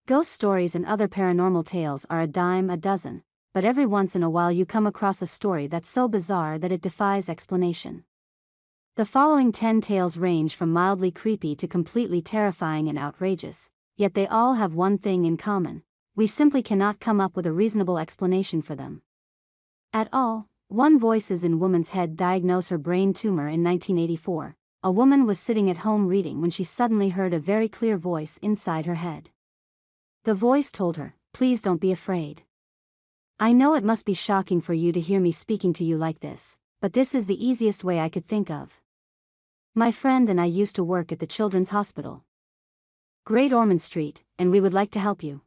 Ghost stories and other paranormal tales are a dime a dozen, but every once in a while you come across a story that's so bizarre that it defies explanation. The following 10 tales range from mildly creepy to completely terrifying and outrageous, yet they all have one thing in common: we simply cannot come up with a reasonable explanation for them. At all. One voices in woman's head diagnose her brain tumor in 1984. A woman was sitting at home reading when she suddenly heard a very clear voice inside her head. The voice told her, "Please don't be afraid. I know it must be shocking for you to hear me speaking to you like this, but this is the easiest way I could think of. My friend and I used to work at the Children's Hospital, Great Ormond Street, and we would like to help you."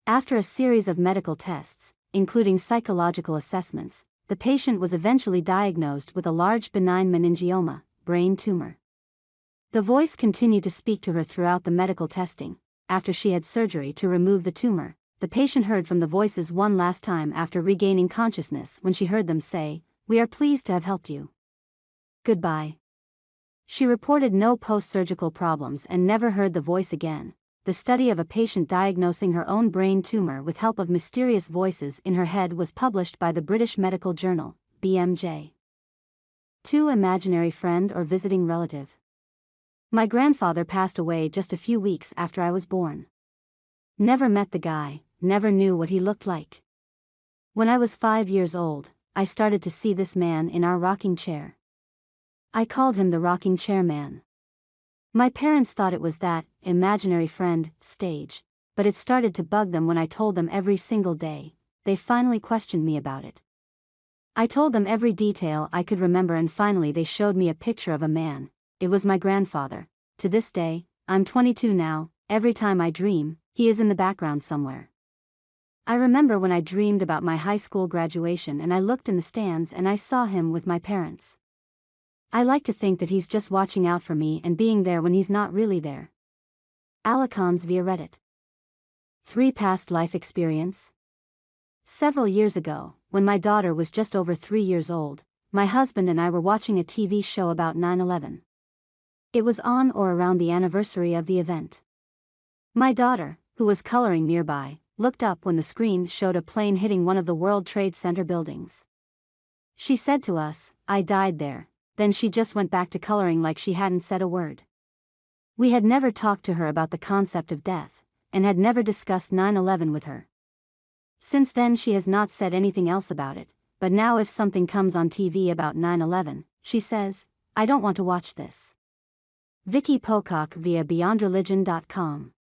After a series of medical tests, including psychological assessments, the patient was eventually diagnosed with a large benign meningioma, brain tumor. The voice continued to speak to her throughout the medical testing. After she had surgery to remove the tumor, the patient heard from the voices one last time after regaining consciousness when she heard them say, "We are pleased to have helped you. Goodbye." She reported no post-surgical problems and never heard the voice again. The study of a patient diagnosing her own brain tumor with help of mysterious voices in her head was published by the British Medical Journal, BMJ. 2. Imaginary friend or visiting relative. My grandfather passed away just a few weeks after I was born. Never met the guy, never knew what he looked like. When I was 5 years old, I started to see this man in our rocking chair. I called him the rocking chair man. My parents thought it was that imaginary friend stage, but it started to bug them when I told them every single day. They finally questioned me about it. I told them every detail I could remember, and finally they showed me a picture of a man. It was my grandfather. To this day, I'm 22 now, every time I dream, he is in the background somewhere. I remember when I dreamed about my high school graduation and I looked in the stands and I saw him with my parents. I like to think that he's just watching out for me and being there when he's not really there. Alicons via Reddit. 3. Past life experience. Several years ago, when my daughter was just over 3 years old, my husband and I were watching a TV show about 9/11. It was on or around the anniversary of the event. My daughter, who was coloring nearby, looked up when the screen showed a plane hitting one of the World Trade Center buildings. She said to us, "I died there," then she just went back to coloring like she hadn't said a word. We had never talked to her about the concept of death, and had never discussed 9/11 with her. Since then she has not said anything else about it, but now if something comes on TV about 9/11, she says, "I don't want to watch this." Vicky Pocock via BeyondReligion.com.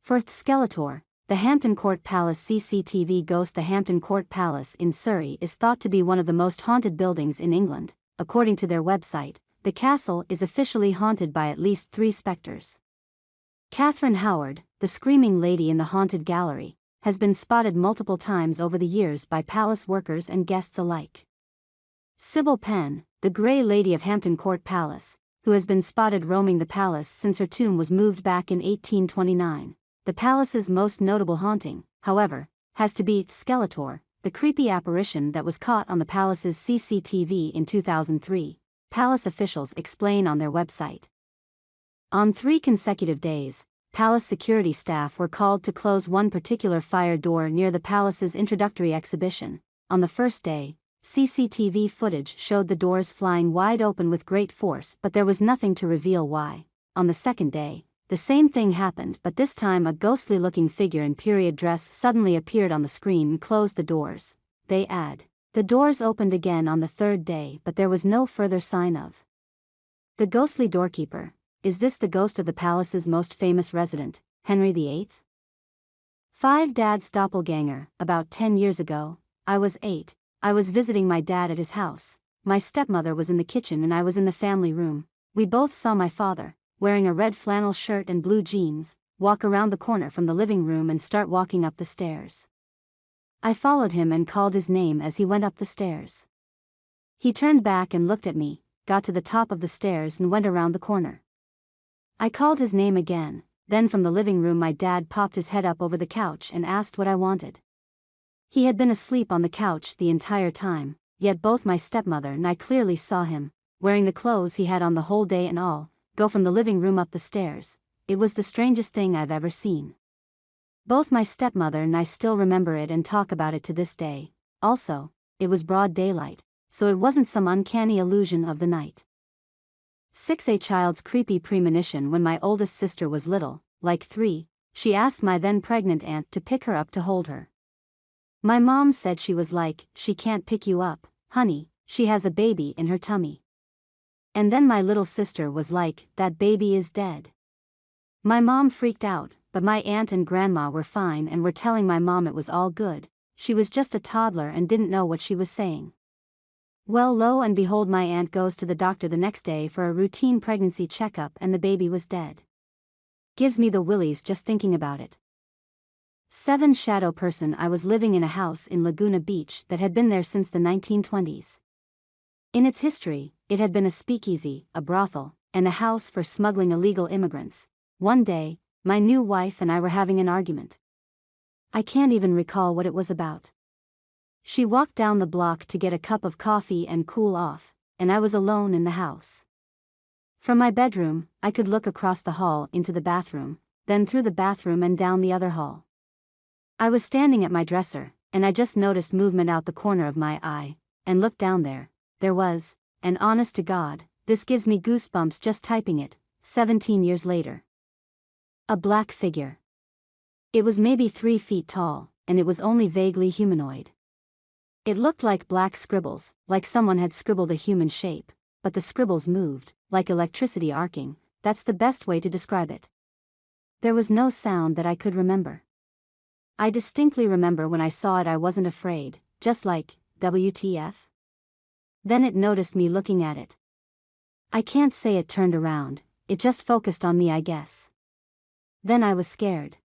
4. Skeletor. The Hampton Court Palace CCTV ghost. The Hampton Court Palace in Surrey is thought to be one of the most haunted buildings in England. According to their website, the castle is officially haunted by at least 3 spectres. Catherine Howard, the screaming lady in the haunted gallery, has been spotted multiple times over the years by palace workers and guests alike. Sybil Penn, the Grey Lady of Hampton Court Palace, who has been spotted roaming the palace since her tomb was moved back in 1829. The palace's most notable haunting, however, has to be Skeletor, the creepy apparition that was caught on the palace's CCTV in 2003, palace officials explain on their website. On 3 consecutive days, palace security staff were called to close one particular fire door near the palace's introductory exhibition. On the first day, CCTV footage showed the doors flying wide open with great force, but there was nothing to reveal why. On the second day, the same thing happened, but this time a ghostly-looking figure in period dress suddenly appeared on the screen and closed the doors. They add. The doors opened again on the third day, but there was no further sign of the ghostly doorkeeper. Is this the ghost of the palace's most famous resident, Henry VIII? 5. Dad's doppelganger. About 10 years ago, I was 8. I was visiting my dad at his house. My stepmother was in the kitchen and I was in the family room. We both saw my father, wearing a red flannel shirt and blue jeans, walk around the corner from the living room and start walking up the stairs. I followed him and called his name as he went up the stairs. He turned back and looked at me, got to the top of the stairs and went around the corner. I called his name again, then from the living room my dad popped his head up over the couch and asked what I wanted. He had been asleep on the couch the entire time, yet both my stepmother and I clearly saw him, wearing the clothes he had on the whole day and all, go from the living room up the stairs. It was the strangest thing I've ever seen. Both my stepmother and I still remember it and talk about it to this day. Also, it was broad daylight, so it wasn't some uncanny illusion of the night. 6. A child's creepy premonition. When my oldest sister was little, like 3, she asked my then pregnant aunt to pick her up to hold her. My mom said she was like, "She can't pick you up, honey, she has a baby in her tummy." And then my little sister was like, "That baby is dead." My mom freaked out, but my aunt and grandma were fine and were telling my mom it was all good, she was just a toddler and didn't know what she was saying. Well, lo and behold, my aunt goes to the doctor the next day for a routine pregnancy checkup and the baby was dead. Gives me the willies just thinking about it. 7. Shadow person. I was living in a house in Laguna Beach that had been there since the 1920s. In its history, it had been a speakeasy, a brothel, and a house for smuggling illegal immigrants. One day, my new wife and I were having an argument. I can't even recall what it was about. She walked down the block to get a cup of coffee and cool off, and I was alone in the house. From my bedroom, I could look across the hall into the bathroom, then through the bathroom and down the other hall. I was standing at my dresser, and I just noticed movement out the corner of my eye, and looked down there. There was, and honest to God, this gives me goosebumps just typing it, 17 years later. A black figure. It was maybe 3 feet tall, and it was only vaguely humanoid. It looked like black scribbles, like someone had scribbled a human shape, but the scribbles moved, like electricity arcing. That's the best way to describe it. There was no sound that I could remember. I distinctly remember when I saw it I wasn't afraid, just like, WTF? Then it noticed me looking at it. I can't say it turned around, it just focused on me, I guess. Then I was scared.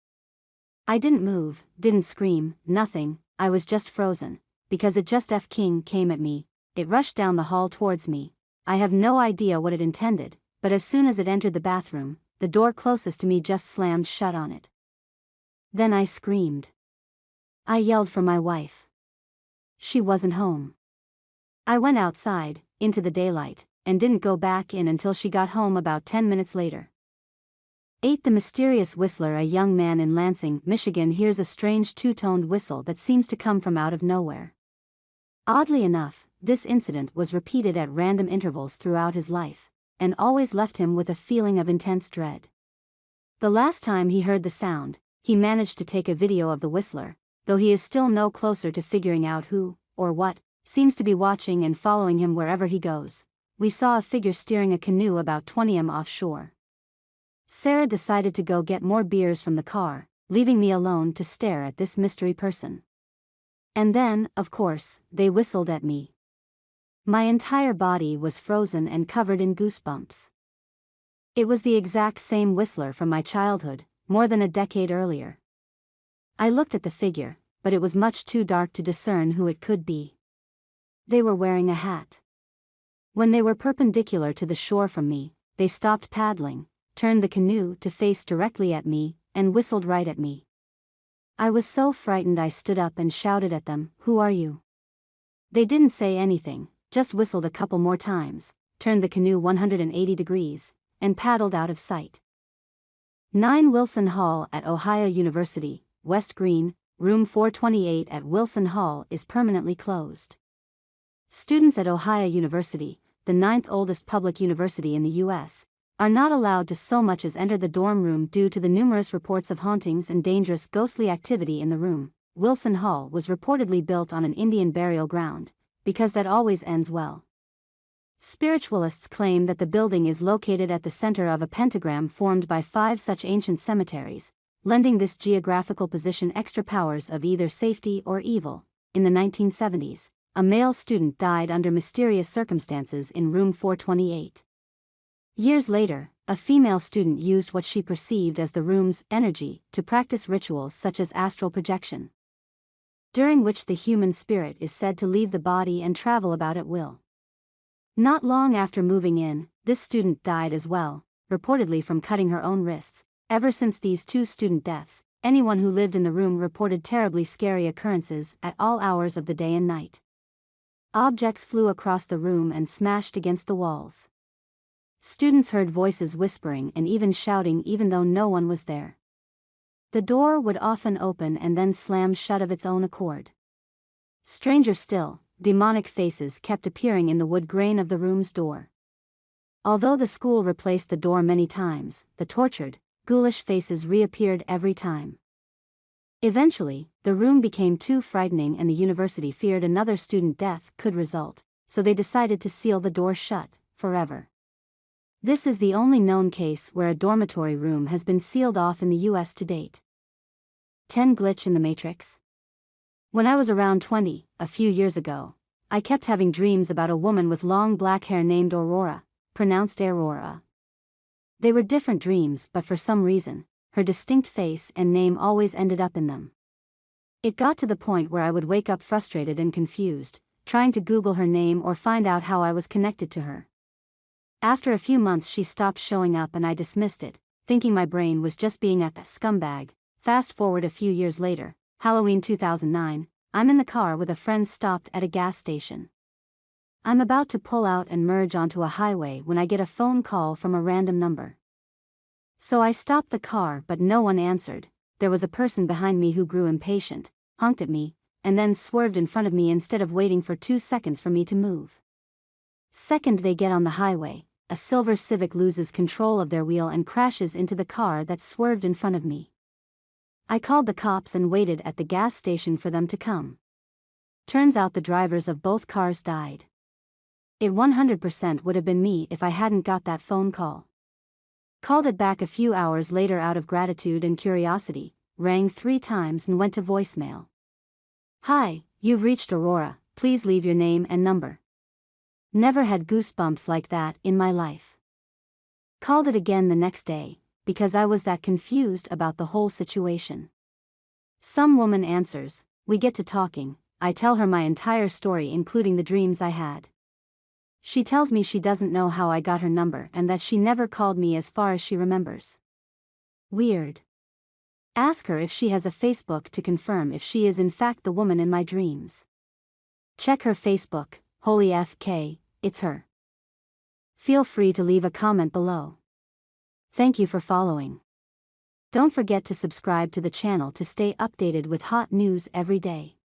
I didn't move, didn't scream, nothing, I was just frozen, because it just f-king came at me. It rushed down the hall towards me. I have no idea what it intended, but as soon as it entered the bathroom, the door closest to me just slammed shut on it. Then I screamed. I yelled for my wife. She wasn't home. I went outside, into the daylight, and didn't go back in until she got home about 10 minutes later. 8. The mysterious whistler. A young man in Lansing, Michigan hears a strange two-toned whistle that seems to come from out of nowhere. Oddly enough, this incident was repeated at random intervals throughout his life, and always left him with a feeling of intense dread. The last time he heard the sound, he managed to take a video of the whistler, though he is still no closer to figuring out who, or what, seems to be watching and following him wherever he goes. We saw a figure steering a canoe about 20 m offshore. Sarah decided to go get more beers from the car, leaving me alone to stare at this mystery person. And then, of course, they whistled at me. My entire body was frozen and covered in goosebumps. It was the exact same whistler from my childhood, more than a decade earlier. I looked at the figure, but it was much too dark to discern who it could be. They were wearing a hat. When they were perpendicular to the shore from me, they stopped paddling, turned the canoe to face directly at me, and whistled right at me. I was so frightened I stood up and shouted at them, "Who are you?" They didn't say anything, just whistled a couple more times, turned the canoe 180 degrees, and paddled out of sight. 9. Wilson Hall at Ohio University, West Green, room 428 at Wilson Hall is permanently closed. Students at Ohio University, the 9th oldest public university in the U.S., are not allowed to so much as enter the dorm room due to the numerous reports of hauntings and dangerous ghostly activity in the room. Wilson Hall was reportedly built on an Indian burial ground, because that always ends well. Spiritualists claim that the building is located at the center of a pentagram formed by 5 such ancient cemeteries, lending this geographical position extra powers of either safety or evil. In the 1970s, a male student died under mysterious circumstances in room 428. Years later, a female student used what she perceived as the room's energy to practice rituals such as astral projection, during which the human spirit is said to leave the body and travel about at will. Not long after moving in, this student died as well, reportedly from cutting her own wrists. Ever since these 2 student deaths, anyone who lived in the room reported terribly scary occurrences at all hours of the day and night. Objects flew across the room and smashed against the walls. Students heard voices whispering and even shouting even though no one was there. The door would often open and then slam shut of its own accord. Stranger still, demonic faces kept appearing in the wood grain of the room's door. Although the school replaced the door many times, the tortured, ghoulish faces reappeared every time. Eventually, the room became too frightening and the university feared another student death could result, so they decided to seal the door shut, forever. This is the only known case where a dormitory room has been sealed off in the US to date. 10 Glitch in the Matrix. When I was around 20, a few years ago, I kept having dreams about a woman with long black hair named Aurora, pronounced Aurora. They were different dreams, but for some reason, her distinct face and name always ended up in them. It got to the point where I would wake up frustrated and confused, trying to Google her name or find out how I was connected to her. After a few months she stopped showing up and I dismissed it, thinking my brain was just being a scumbag. Fast forward a few years later, Halloween 2009, I'm in the car with a friend stopped at a gas station. I'm about to pull out and merge onto a highway when I get a phone call from a random number. So I stopped the car but no one answered. There was a person behind me who grew impatient, honked at me, and then swerved in front of me instead of waiting for 2 seconds for me to move. Second they get on the highway, a silver Civic loses control of their wheel and crashes into the car that swerved in front of me. I called the cops and waited at the gas station for them to come. Turns out the drivers of both cars died. It 100% would have been me if I hadn't got that phone call. Called it back a few hours later out of gratitude and curiosity, rang 3 times and went to voicemail. Hi, you've reached Aurora, please leave your name and number. Never had goosebumps like that in my life. Called it again the next day, because I was that confused about the whole situation. Some woman answers, we get to talking, I tell her my entire story including the dreams I had. She tells me she doesn't know how I got her number and that she never called me as far as she remembers. Weird. Ask her if she has a Facebook to confirm if she is in fact the woman in my dreams. Check her Facebook, holy FK, it's her. Feel free to leave a comment below. Thank you for following. Don't forget to subscribe to the channel to stay updated with hot news every day.